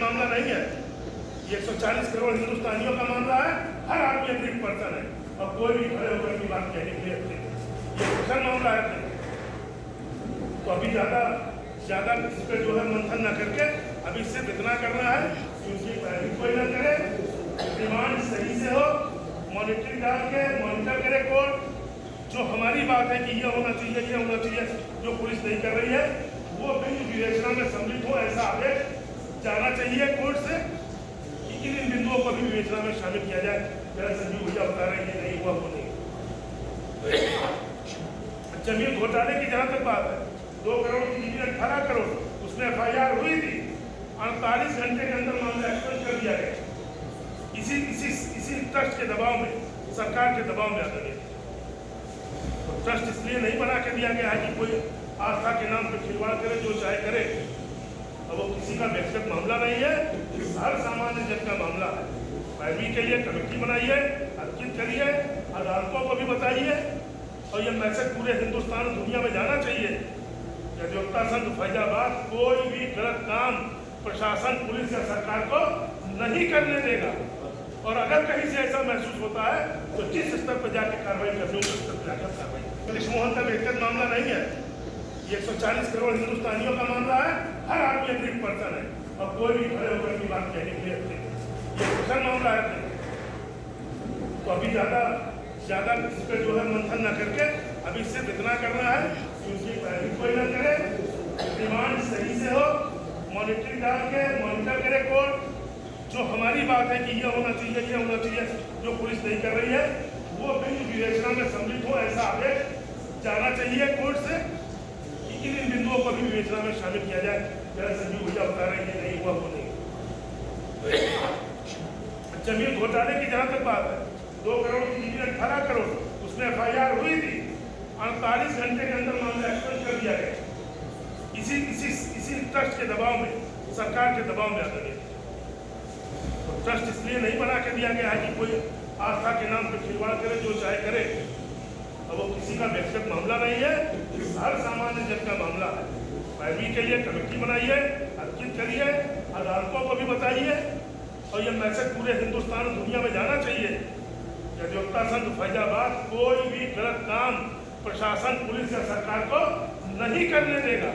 मामला नहीं है, ये 140 करोड़ हिंदुस्तानियों का मामला है। हर आदमी एक पर्सन है और कोई भी खड़े होकर की बात कहने के लिए ये विषय मामला है। तो अभी ज़्यादा इस पर जो है मंथन न करके अभी सिर्फ इतना करना है कि उसकी पैरवी कोई ना करे, डिमांड सही से हो, मॉनिटरिंग डाल के मॉनिटर करे कोर्ट। जो हमारी बात है कि ये होना चाहिए, ये होना चाहिए, जो पुलिस नहीं कर रही है वो बिंदु विवेचना में सम्मिलित हो, ऐसा आदेश जाना चाहिए कोर्ट से कि इन बिंदुओं को भी विवेचना में शामिल किया जाए। मेरा संजीव भैया बता रहे हैं नहीं हुआ, वो नहीं। जमीन घोटाले की जहाँ तक बात है, 2 करोड़ की जमीन 18 करोड़, उसमें FIR हुई थी, 48 घंटे के अंदर मामला एक्सपेंड कर दिया गया। इसी ट्रस्ट के दबाव में, सरकार के दबाव में आता गया। तो ट्रस्ट इसलिए नहीं बना के दिया गया है कि कोई आस्था के नाम पर खिलवाड़ करे, जो चाहे करे। अब वो किसी का व्यक्तिगत मामला नहीं है, हर सामान्य जन का मामला है। पैरवी के लिए कमेटी बनाइए, अंकित करिए, अदालतों को भी बताइए और ये मैसेज पूरे हिंदुस्तान दुनिया में जाना चाहिए कि अधिवक्ता संघ फैजाबाद कोई भी गलत काम प्रशासन, पुलिस या सरकार को नहीं करने देगा। और अगर कहीं से ऐसा महसूस होता है तो जिस स्तर पर जाकर कार्रवाई करनी उस स्तर पर जाकर कार्रवाई। पुलिस मोहन का व्यक्तिगत मामला नहीं है, ये 140 करोड़ हिंदुस्तानियों का मामला है। हर आदमी एक पर्सन है और कोई भी खड़े होकर की बात कहने के लिए ये विषय मामला है। तो अभी ज़्यादा इस पर जो है मंथन न करके अभी सिर्फ इतना करना है कि उसकी पैरवी कोई ना करे, डिमांड सही से हो, मॉनिटरिंग डाल के मॉनिटर करे कोर्ट। जो हमारी बात है कि ये होना चाहिए, ये होना चाहिए, जो पुलिस नहीं कर रही है वो बिंदु विवेचना में सम्मिलित हो, ऐसा आदेश जाना चाहिए कोर्ट से कि इन बिंदुओं को भी विवेचना में शामिल किया जाए। मेरा संजीव भैया बता रहे हैं नहीं हुआ, वो नहीं। जमीन घोटाले की जहाँ तक बात है, 2 करोड़ की जमीन 18 करोड़, उसमें FIR हुई थी, 48 घंटे के अंदर मामला एक्सपेंड कर दिया गया। इसी ट्रस्ट के दबाव में, सरकार के दबाव में आता गया। तो ट्रस्ट इसलिए नहीं बना के दिया गया है कि कोई आस्था के नाम पर खिलवाड़ करे, जो चाहे करे। अब वो किसी का व्यक्तिगत मामला नहीं है, हर सामान्य जन का मामला है। पैरवी के लिए कमेटी बनाइए, अंकित करिए, अदालतों को भी बताइए और ये मैसेज पूरे हिंदुस्तान दुनिया में जाना चाहिए कि अधिवक्ता संघ फैजाबाद कोई भी गलत काम प्रशासन, पुलिस या सरकार को नहीं करने देगा।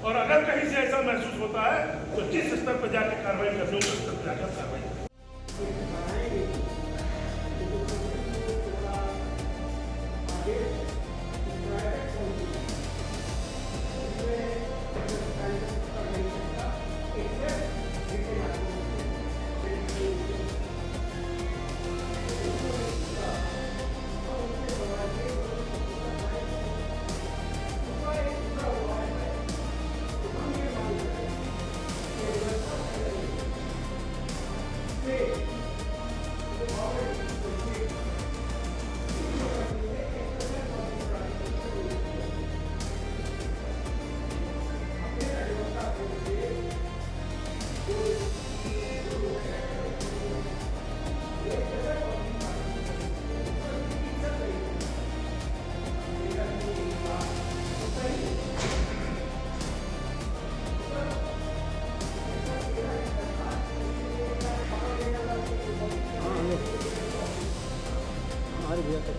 और अगर कहीं से ऐसा महसूस होता है तो जिस स्तर पर जाकर कार्रवाई करनी उस स्तर पर जाकर कार्रवाई। हमारे भैया का